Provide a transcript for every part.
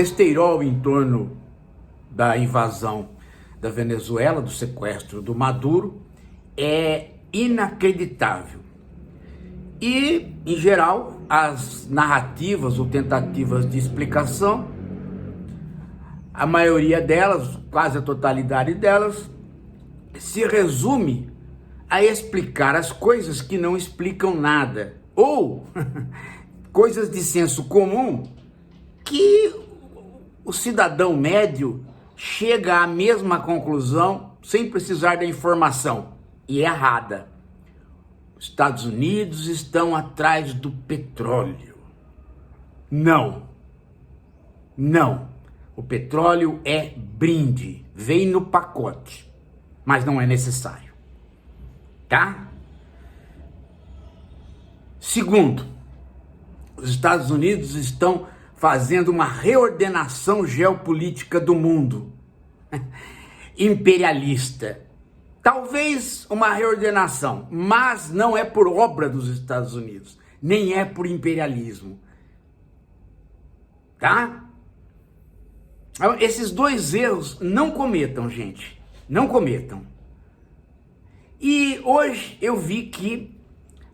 besteirol em torno da invasão da Venezuela, do sequestro do Maduro, é inacreditável. E, em geral, as narrativas ou tentativas de explicação, a maioria delas, quase a totalidade delas, se resume a explicar as coisas que não explicam nada, ou coisas de senso comum que o cidadão médio chega à mesma conclusão sem precisar da informação, e é errada. Os Estados Unidos estão atrás do petróleo. Não. O petróleo é brinde, vem no pacote, mas não é necessário, tá? Segundo, os Estados Unidos estão fazendo uma reordenação geopolítica do mundo, imperialista. Talvez uma reordenação, mas não é por obra dos Estados Unidos, nem é por imperialismo, tá? Esses dois erros não cometam, gente, não cometam. E hoje eu vi que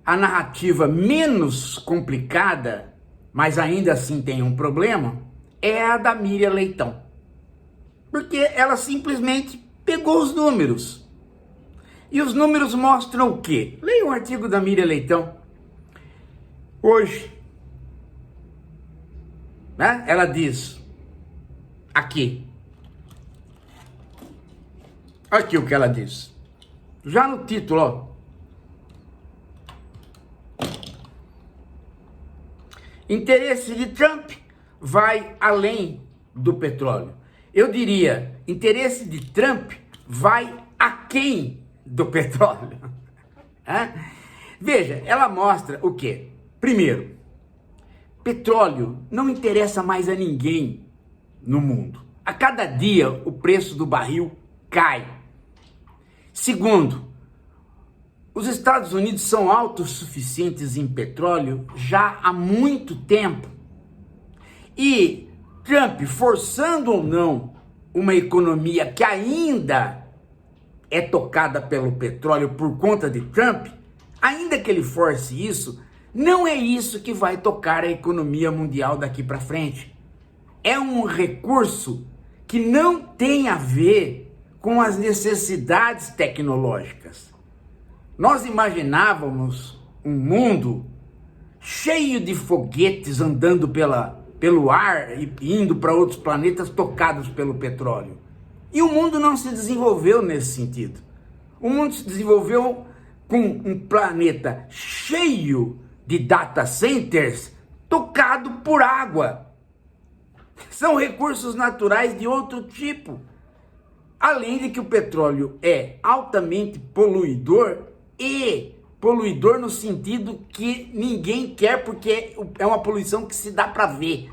a narrativa menos complicada, mas ainda assim tem um problema, é a da Miriam Leitão. Porque ela simplesmente pegou os números. E os números mostram o quê? Leia o artigo da Miriam Leitão. Hoje, né? Ela diz, aqui o que ela diz. Já no título, ó. Interesse de Trump vai além do petróleo. Eu diria, interesse de Trump vai aquém do petróleo. Veja, ela mostra o quê? Primeiro, petróleo não interessa mais a ninguém no mundo. A cada dia o preço do barril cai. Segundo, os Estados Unidos são autossuficientes em petróleo já há muito tempo. E Trump, forçando ou não uma economia que ainda é tocada pelo petróleo por conta de Trump, ainda que ele force isso, não é isso que vai tocar a economia mundial daqui para frente. É um recurso que não tem a ver com as necessidades tecnológicas. Nós imaginávamos um mundo cheio de foguetes andando pelo ar e indo para outros planetas tocados pelo petróleo. E o mundo não se desenvolveu nesse sentido. O mundo se desenvolveu com um planeta cheio de data centers tocado por água. São recursos naturais de outro tipo. Além de que o petróleo é altamente poluidor, e poluidor no sentido que ninguém quer, porque é uma poluição que se dá para ver.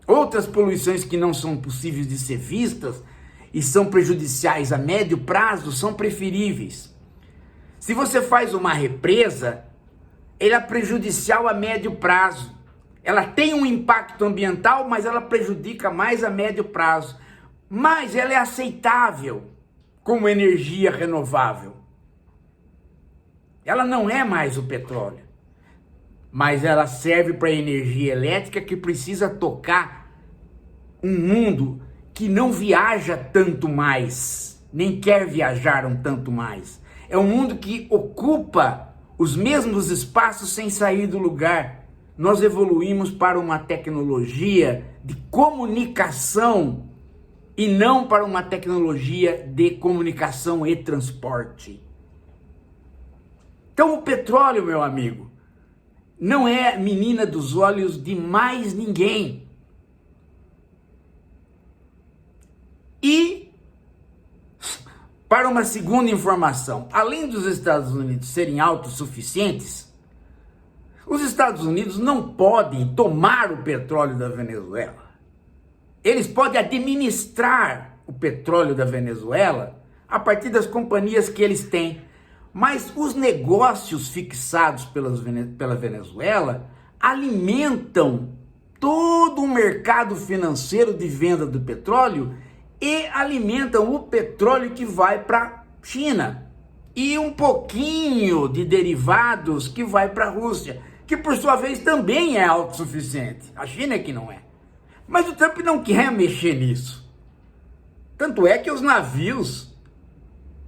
Outras poluições que não são possíveis de ser vistas e são prejudiciais a médio prazo são preferíveis. Se você faz uma represa, ela é prejudicial a médio prazo. Ela tem um impacto ambiental, mas ela prejudica mais a médio prazo. Mas ela é aceitável como energia renovável. Ela não é mais o petróleo, mas ela serve para energia elétrica que precisa tocar um mundo que não viaja tanto mais, nem quer viajar um tanto mais. É um mundo que ocupa os mesmos espaços sem sair do lugar. Nós evoluímos para uma tecnologia de comunicação e não para uma tecnologia de comunicação e transporte. Então o petróleo, meu amigo, não é menina dos olhos de mais ninguém. E, para uma segunda informação, além dos Estados Unidos serem autossuficientes, os Estados Unidos não podem tomar o petróleo da Venezuela. Eles podem administrar o petróleo da Venezuela a partir das companhias que eles têm. Mas os negócios fixados pela Venezuela alimentam todo um mercado financeiro de venda do petróleo e alimentam o petróleo que vai para a China e um pouquinho de derivados que vai para a Rússia, que por sua vez também é autossuficiente. A China é que não é. Mas o Trump não quer mexer nisso. Tanto é que os navios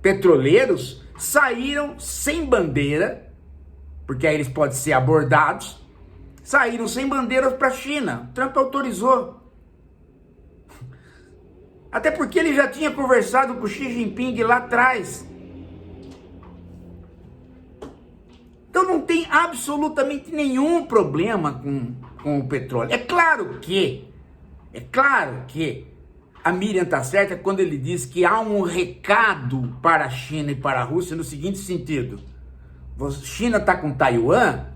petroleiros saíram sem bandeira, porque aí eles podem ser abordados, saíram sem bandeiras para a China. Trump autorizou. Até porque ele já tinha conversado com o Xi Jinping lá atrás. Então não tem absolutamente nenhum problema com o petróleo. É claro que a Miriam está certa quando ele diz que há um recado para a China e para a Rússia no seguinte sentido. A China está com Taiwan,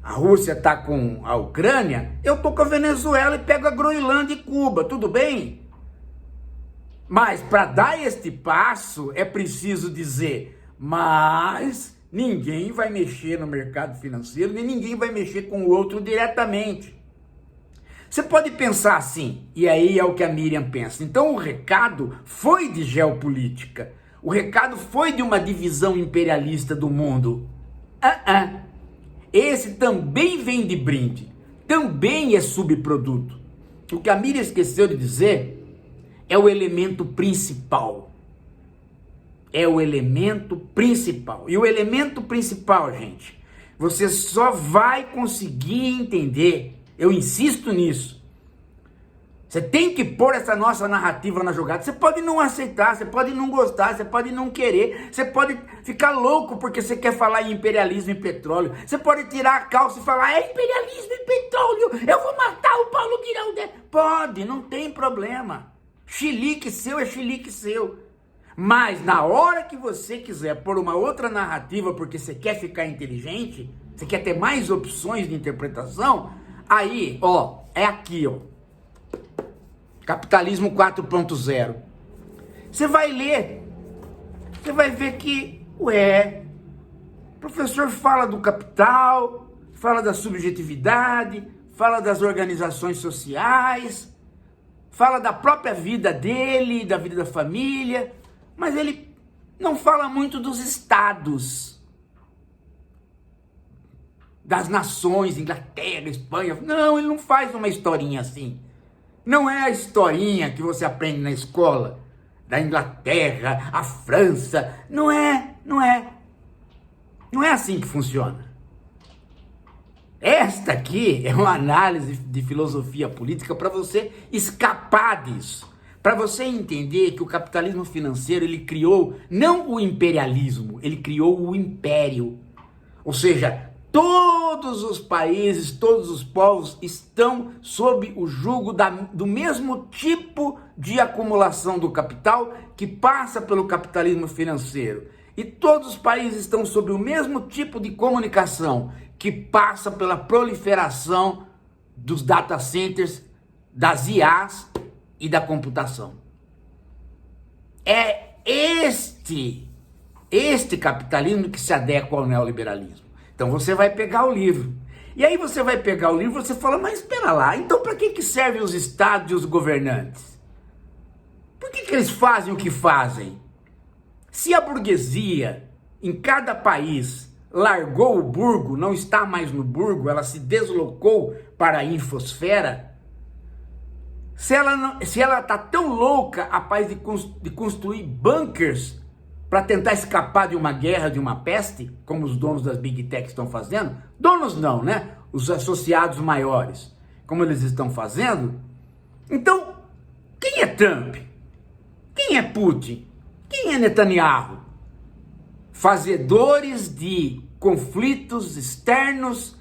a Rússia está com a Ucrânia, eu estou com a Venezuela e pego a Groenlândia e Cuba, tudo bem? Mas para dar este passo é preciso dizer, mas ninguém vai mexer no mercado financeiro, nem ninguém vai mexer com o outro diretamente. Você pode pensar assim, e aí é o que a Miriam pensa. Então o recado foi de geopolítica. O recado foi de uma divisão imperialista do mundo. Esse também vem de brinde. Também é subproduto. O que a Miriam esqueceu de dizer é o elemento principal. É o elemento principal. E o elemento principal, gente, você só vai conseguir entender. Eu insisto nisso. Você tem que pôr essa nossa narrativa na jogada. Você pode não aceitar, você pode não gostar, você pode não querer, você pode ficar louco porque você quer falar em imperialismo e petróleo. Você pode tirar a calça e falar, é imperialismo e petróleo, eu vou matar o Paulo Guirão. Pode, não tem problema. Chilique seu é chilique seu. Mas na hora que você quiser pôr uma outra narrativa porque você quer ficar inteligente, você quer ter mais opções de interpretação, aí, ó, é aqui, ó. Capitalismo 4.0. Você vai ler, você vai ver que, o professor fala do capital, fala da subjetividade, fala das organizações sociais, fala da própria vida dele, da vida da família, mas ele não fala muito dos estados, das nações, Inglaterra, Espanha. Não, ele não faz uma historinha assim. Não é a historinha que você aprende na escola, da Inglaterra, a França. Não é assim que funciona. Esta aqui é uma análise de filosofia política para você escapar disso. Para você entender que o capitalismo financeiro, ele criou não o imperialismo, ele criou o império. Ou seja, todos os países, todos os povos estão sob o jugo do mesmo tipo de acumulação do capital que passa pelo capitalismo financeiro. E todos os países estão sob o mesmo tipo de comunicação que passa pela proliferação dos data centers, das IAs e da computação. É este capitalismo que se adequa ao neoliberalismo. Então você vai pegar o livro. E aí você vai pegar o livro e você fala, mas espera lá, então para que servem os estados e os governantes? Por que eles fazem o que fazem? Se a burguesia em cada país largou o burgo, não está mais no burgo, ela se deslocou para a infosfera, se ela está tão louca a paz de construir bunkers para tentar escapar de uma guerra, de uma peste, como os donos das Big Tech estão fazendo, donos não, né? Os associados maiores, como eles estão fazendo. Então, quem é Trump? Quem é Putin? Quem é Netanyahu? Fazedores de conflitos externos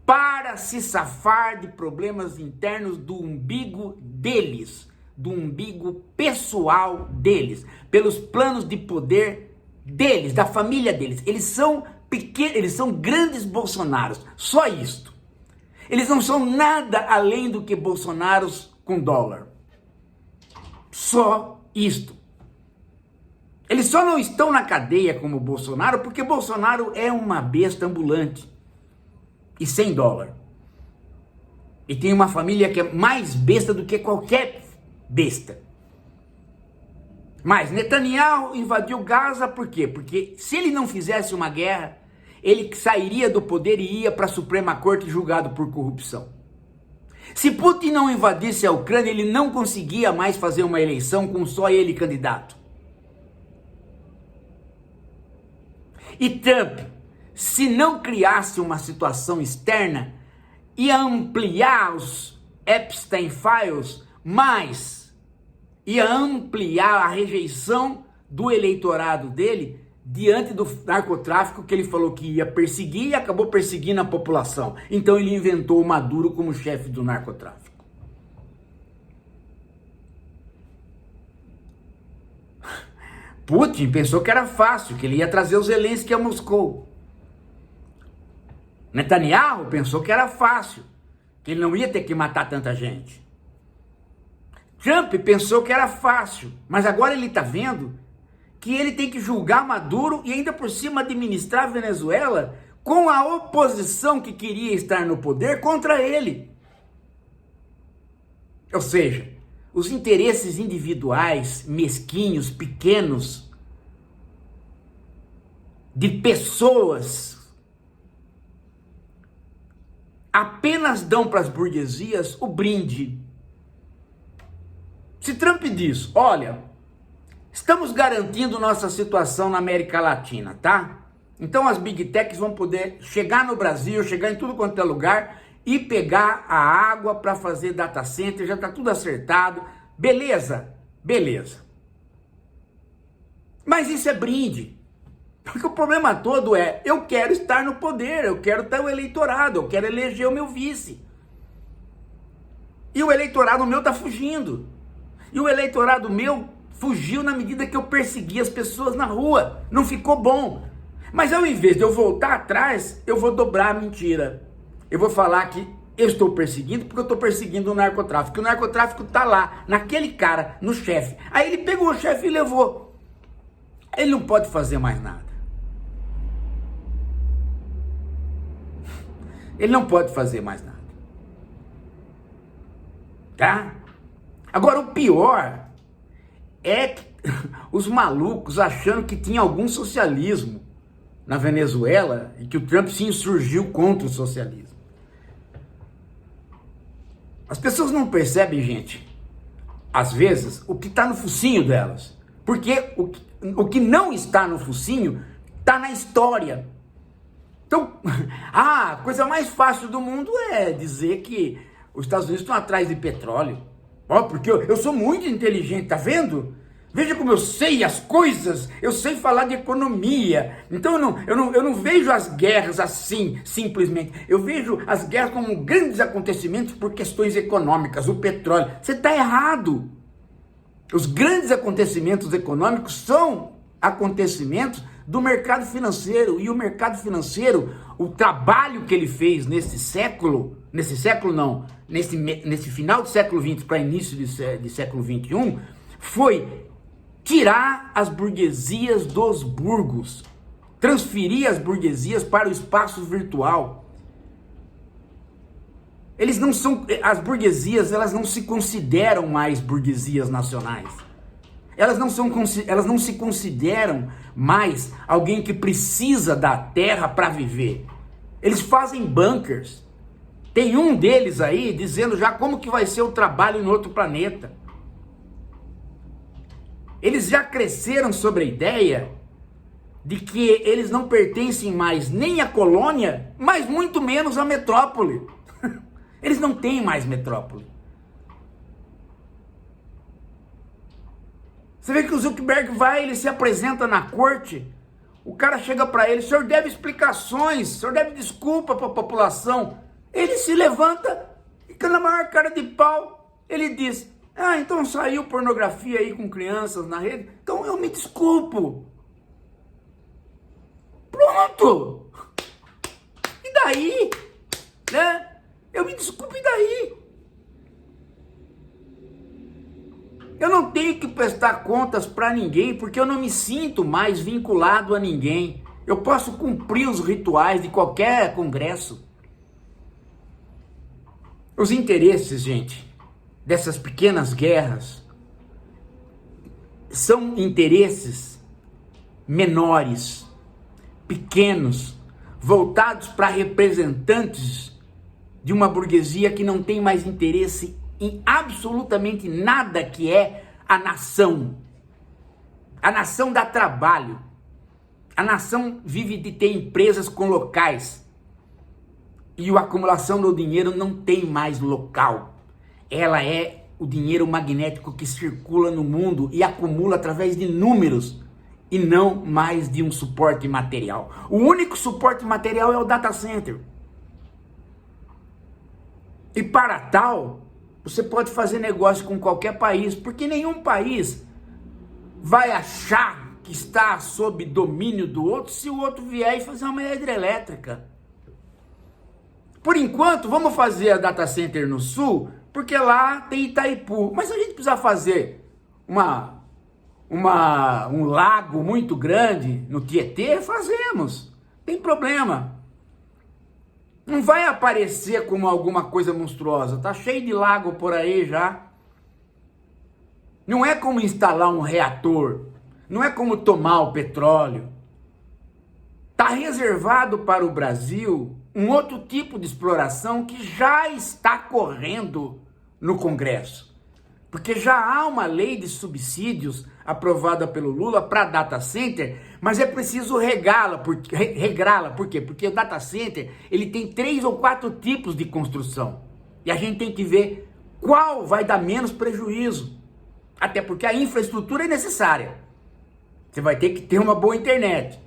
para se safar de problemas internos do umbigo deles, do umbigo pessoal deles, pelos planos de poder deles, da família deles. Eles são pequenos, eles são grandes Bolsonaros, só isto. Eles não são nada além do que Bolsonaros com dólar. Só isto. Eles só não estão na cadeia como Bolsonaro porque Bolsonaro é uma besta ambulante e sem dólar. E tem uma família que é mais besta do que qualquer besta. Mas Netanyahu invadiu Gaza por quê? Porque se ele não fizesse uma guerra, ele sairia do poder e ia para a Suprema Corte julgado por corrupção. Se Putin não invadisse a Ucrânia, ele não conseguia mais fazer uma eleição com só ele candidato. E Trump, se não criasse uma situação externa, ia ampliar os Epstein Files, mas ia ampliar a rejeição do eleitorado dele diante do narcotráfico que ele falou que ia perseguir e acabou perseguindo a população. Então ele inventou o Maduro como chefe do narcotráfico. Putin pensou que era fácil, que ele ia trazer os Zelensky a Moscou. Netanyahu pensou que era fácil, que ele não ia ter que matar tanta gente. Trump pensou que era fácil, mas agora ele está vendo que ele tem que julgar Maduro e ainda por cima administrar a Venezuela com a oposição que queria estar no poder contra ele. Ou seja, os interesses individuais, mesquinhos, pequenos, de pessoas, apenas dão para as burguesias o brinde. Se Trump diz, olha, estamos garantindo nossa situação na América Latina, tá? Então as Big Techs vão poder chegar no Brasil, chegar em tudo quanto é lugar e pegar a água para fazer data center, já está tudo acertado. Beleza? Beleza. Mas isso é brinde. Porque o problema todo é, eu quero estar no poder, eu quero ter o eleitorado, eu quero eleger o meu vice. E o eleitorado meu está fugindo. E o eleitorado meu fugiu na medida que eu persegui as pessoas na rua. Não ficou bom. Mas ao invés de eu voltar atrás, eu vou dobrar a mentira. Eu vou falar que eu estou perseguindo porque eu estou perseguindo o narcotráfico. O narcotráfico está lá, naquele cara, no chefe. Aí ele pegou o chefe e levou. Ele não pode fazer mais nada. Ele não pode fazer mais nada. Tá? Agora o pior é que os malucos achando que tinha algum socialismo na Venezuela e que o Trump se insurgiu contra o socialismo. As pessoas não percebem, gente, às vezes, o que está no focinho delas. Porque o que não está no focinho está na história. Então, a coisa mais fácil do mundo é dizer que os Estados Unidos estão atrás de petróleo. Ó, porque eu sou muito inteligente, tá vendo? Veja como eu sei as coisas, eu sei falar de economia. Então eu não vejo as guerras assim, simplesmente. Eu vejo as guerras como grandes acontecimentos por questões econômicas, o petróleo. Você está errado. Os grandes acontecimentos econômicos são acontecimentos do mercado financeiro. E o mercado financeiro, o trabalho que ele fez nesse final do século XX para início de século XXI, foi tirar as burguesias dos burgos, transferir as burguesias para o espaço virtual. As burguesias, elas não se consideram mais burguesias nacionais. Elas não se consideram mais alguém que precisa da terra para viver. Eles fazem bunkers. Tem um deles aí dizendo já como que vai ser o trabalho em outro planeta. Eles já cresceram sobre a ideia de que eles não pertencem mais nem à colônia, mas muito menos à metrópole. Eles não têm mais metrópole. Você vê que o Zuckerberg ele se apresenta na corte, o cara chega para ele, o senhor deve explicações, o senhor deve desculpa para a população. Ele se levanta, fica na maior cara de pau, ele diz, então saiu pornografia aí com crianças na rede, então eu me desculpo. Pronto! E daí? Né? Eu me desculpo, e daí? Eu não tenho que prestar contas para ninguém, porque eu não me sinto mais vinculado a ninguém. Eu posso cumprir os rituais de qualquer congresso. Os interesses, gente, dessas pequenas guerras são interesses menores, pequenos, voltados para representantes de uma burguesia que não tem mais interesse em absolutamente nada que é a nação. A nação dá trabalho. A nação vive de ter empresas com locais. E a acumulação do dinheiro não tem mais local. Ela é o dinheiro magnético que circula no mundo e acumula através de números e não mais de um suporte material. O único suporte material é o data center. E para tal, você pode fazer negócio com qualquer país, porque nenhum país vai achar que está sob domínio do outro se o outro vier e fazer uma hidrelétrica. Por enquanto, vamos fazer a data center no sul, porque lá tem Itaipu. Mas se a gente precisar fazer um lago muito grande no Tietê, fazemos. Tem problema. Não vai aparecer como alguma coisa monstruosa. Tá cheio de lago por aí já. Não é como instalar um reator. Não é como tomar o petróleo. Está reservado para o Brasil um outro tipo de exploração que já está correndo no Congresso. Porque já há uma lei de subsídios aprovada pelo Lula para data center, mas é preciso regrá-la. Por quê? Porque o data center ele tem 3 ou 4 tipos de construção. E a gente tem que ver qual vai dar menos prejuízo. Até porque a infraestrutura é necessária. Você vai ter que ter uma boa internet.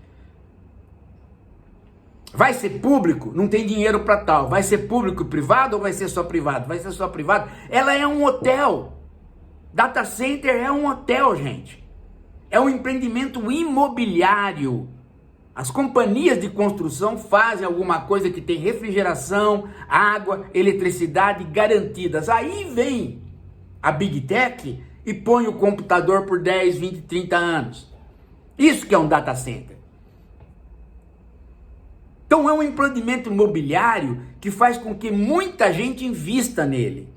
Vai ser público? Não tem dinheiro para tal. Vai ser público e privado ou vai ser só privado? Vai ser só privado. Ela é um hotel. Data center é um hotel, gente. É um empreendimento imobiliário. As companhias de construção fazem alguma coisa que tem refrigeração, água, eletricidade garantidas. Aí vem a Big Tech e põe o computador por 10, 20, 30 anos. Isso que é um data center. Então é um empreendimento imobiliário que faz com que muita gente invista nele.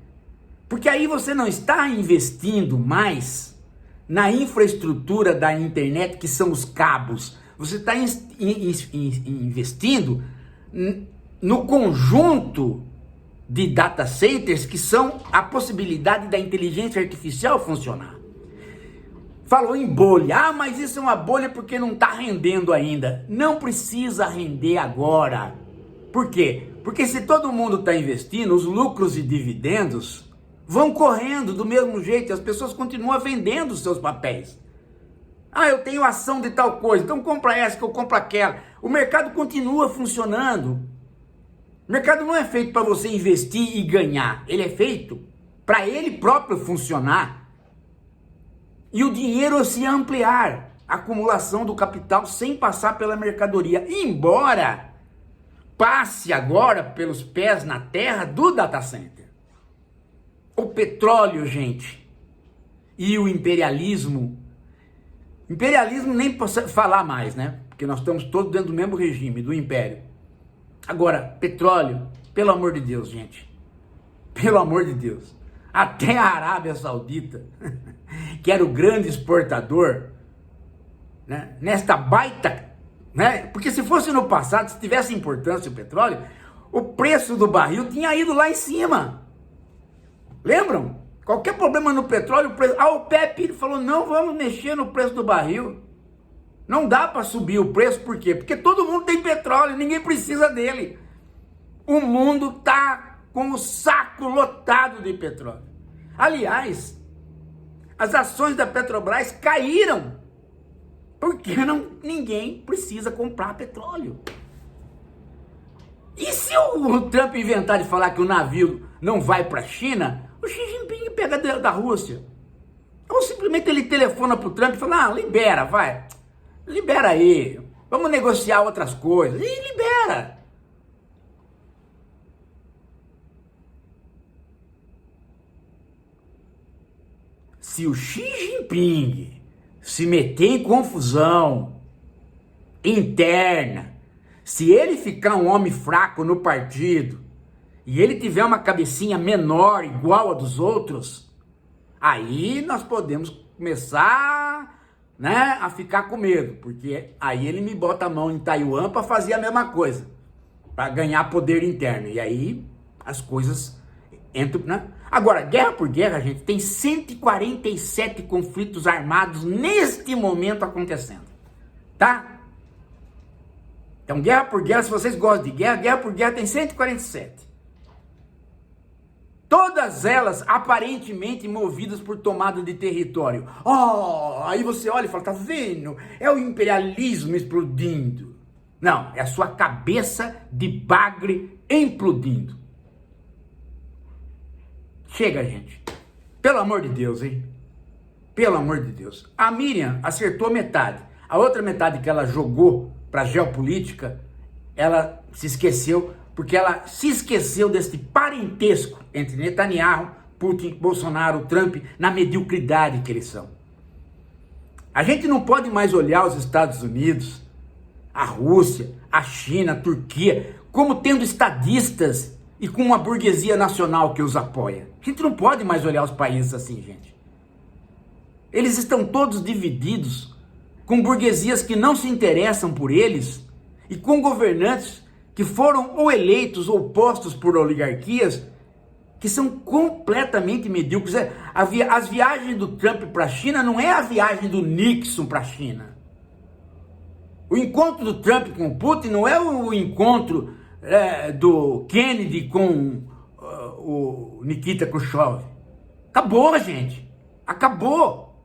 Porque aí você não está investindo mais na infraestrutura da internet, que são os cabos. Você está investindo no conjunto de data centers que são a possibilidade da inteligência artificial funcionar. Falou em bolha. Mas isso é uma bolha porque não está rendendo ainda. Não precisa render agora. Por quê? Porque se todo mundo está investindo, os lucros e dividendos vão correndo do mesmo jeito. As pessoas continuam vendendo os seus papéis. Eu tenho ação de tal coisa, então compra essa que eu compro aquela. O mercado continua funcionando. O mercado não é feito para você investir e ganhar. Ele é feito para ele próprio funcionar. E o dinheiro se ampliar, a acumulação do capital sem passar pela mercadoria, embora passe agora pelos pés na terra do data center. O petróleo, gente, e o imperialismo nem posso falar mais, né? Porque nós estamos todos dentro do mesmo regime, do império. Agora, petróleo, pelo amor de Deus, gente, pelo amor de Deus, até a Arábia Saudita, que era o grande exportador, né, nesta baita, né, porque se fosse no passado, se tivesse importância o petróleo, o preço do barril tinha ido lá em cima. Lembram? Qualquer problema no petróleo, a OPEP falou, não vamos mexer no preço do barril. Não dá para subir o preço, por quê? Porque todo mundo tem petróleo, ninguém precisa dele. O mundo está com o saco lotado de petróleo. Aliás, as ações da Petrobras caíram, porque ninguém precisa comprar petróleo. E se o Trump inventar de falar que o navio não vai para a China, o Xi Jinping pega da Rússia. Ou simplesmente ele telefona para o Trump e fala, libera, vai, libera aí, vamos negociar outras coisas, e libera. Se o Xi Jinping se meter em confusão interna, se ele ficar um homem fraco no partido e ele tiver uma cabecinha menor, igual a dos outros, aí nós podemos começar, né, a ficar com medo, porque aí ele me bota a mão em Taiwan para fazer a mesma coisa, para ganhar poder interno, e aí as coisas entram, né? Agora, guerra por guerra, gente, tem 147 conflitos armados neste momento acontecendo, tá? Então, guerra por guerra, se vocês gostam de guerra, guerra por guerra tem 147. Todas elas aparentemente movidas por tomada de território. Oh, aí você olha e fala, tá vendo? É o imperialismo explodindo. Não, é a sua cabeça de bagre implodindo. Chega, gente. Pelo amor de Deus, hein? Pelo amor de Deus. A Miriam acertou metade. A outra metade que ela jogou para geopolítica, ela se esqueceu, porque ela se esqueceu desse parentesco entre Netanyahu, Putin, Bolsonaro, Trump, na mediocridade que eles são. A gente não pode mais olhar os Estados Unidos, a Rússia, a China, a Turquia, como tendo estadistas e com uma burguesia nacional que os apoia. A gente não pode mais olhar os países assim, gente. Eles estão todos divididos, com burguesias que não se interessam por eles e com governantes que foram ou eleitos ou postos por oligarquias que são completamente medíocres. As viagens do Trump para a China não é a viagem do Nixon para a China. O encontro do Trump com o Putin não é o encontro do Kennedy com o Nikita Khrushchev. Acabou, gente. Acabou.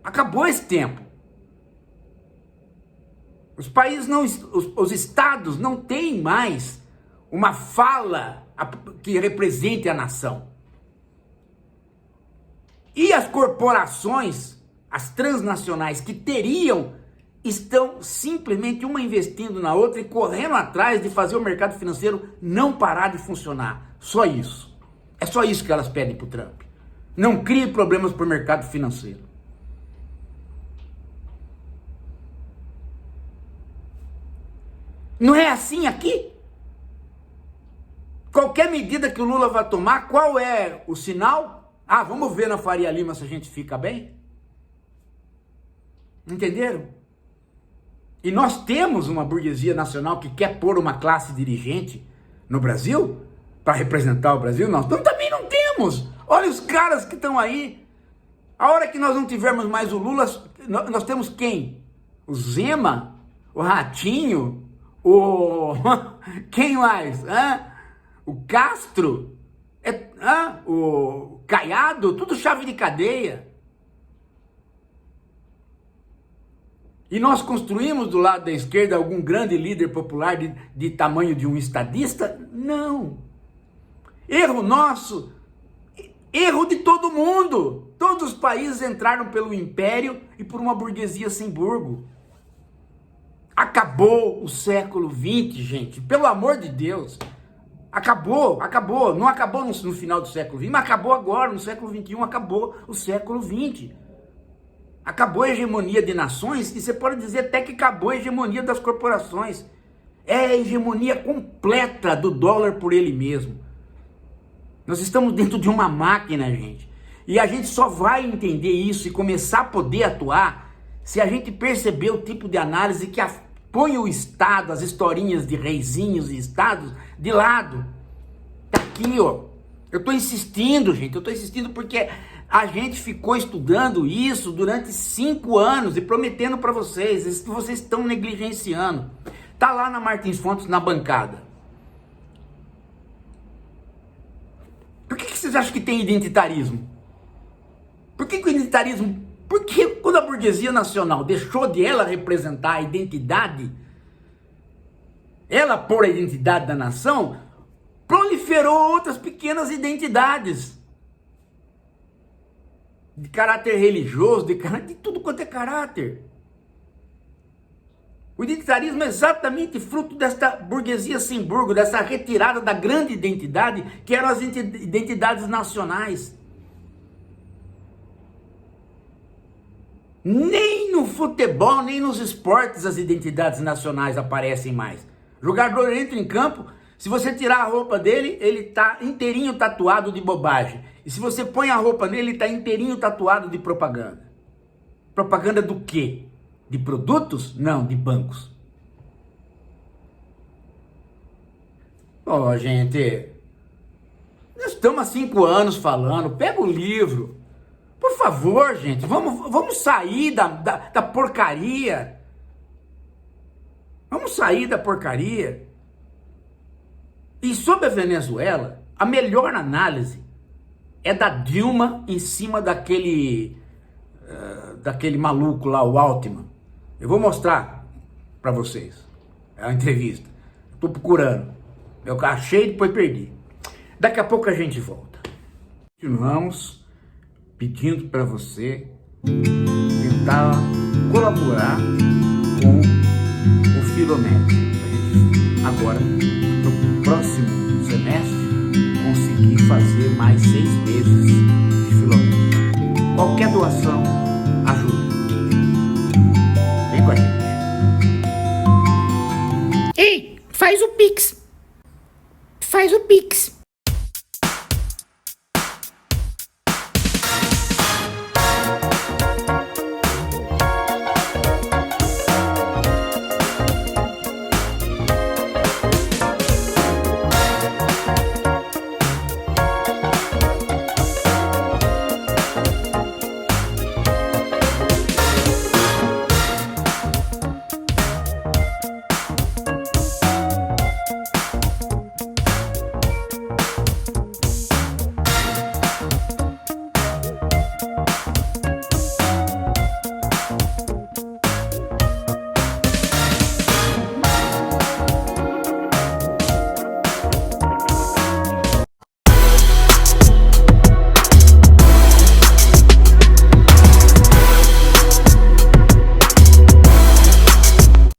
Acabou esse tempo. Os países não, os estados não têm mais uma fala que represente a nação. E as corporações, as transnacionais que teriam, estão simplesmente uma investindo na outra e correndo atrás de fazer o mercado financeiro não parar de funcionar. Só isso. É só isso que elas pedem para o Trump. Não crie problemas para o mercado financeiro. Não é assim aqui? Qualquer medida que o Lula vai tomar, qual é o sinal? Ah, vamos ver na Faria Lima se a gente fica bem? Entenderam? E nós temos uma burguesia nacional que quer pôr uma classe dirigente no Brasil, para representar o Brasil. Nós também não temos. Olha os caras que estão aí. A hora que nós não tivermos mais o Lula, nós temos quem? O Zema? O Ratinho? Quem mais? O Castro? O Caiado? Tudo chave de cadeia. E nós construímos do lado da esquerda algum grande líder popular de tamanho de um estadista? Não. Erro nosso, erro de todo mundo. Todos os países entraram pelo império e por uma burguesia sem burgo. Acabou o século XX, gente, pelo amor de Deus. Acabou. Não acabou no final do século XX, mas acabou agora, no século XXI, acabou o século XX. Acabou a hegemonia de nações e você pode dizer até que acabou a hegemonia das corporações. É a hegemonia completa do dólar por ele mesmo. Nós estamos dentro de uma máquina, gente. E a gente só vai entender isso e começar a poder atuar se a gente perceber o tipo de análise que põe o Estado, as historinhas de reizinhos e estados de lado. Tá aqui, ó. Eu tô insistindo, gente. Eu tô insistindo porque a gente ficou estudando isso durante 5 anos e prometendo para vocês. Isso que vocês estão negligenciando. Tá lá na Martins Fontes, na bancada. Por que vocês acham que tem identitarismo? Por que o identitarismo... Porque quando a burguesia nacional deixou de ela representar a identidade, ela pôr a identidade da nação, proliferou outras pequenas identidades. De caráter religioso, de tudo quanto é caráter. O identitarismo é exatamente fruto desta burguesia sem burgo, dessa retirada da grande identidade, que eram as identidades nacionais. Nem no futebol, nem nos esportes as identidades nacionais aparecem mais. O jogador entra em campo, Se você tirar a roupa dele, ele tá inteirinho tatuado de bobagem. E se você põe a roupa nele, ele tá inteirinho tatuado de propaganda. Propaganda do quê? De produtos? Não, de bancos. Ó, gente, nós estamos há 5 anos falando, pega o livro. Por favor, gente, vamos sair da porcaria. Vamos sair da porcaria. E sobre a Venezuela, a melhor análise é da Dilma em cima daquele maluco lá, o Altman. Eu vou mostrar para vocês a entrevista. Estou procurando. Eu achei e depois perdi. Daqui a pouco a gente volta. Continuamos pedindo para você tentar colaborar com o Filométrico. Agora, no próximo semestre, conseguir fazer mais 6 meses de Filométrico. Qualquer doação ajuda. Vem com a gente. Ei, faz o Pix. Faz o Pix.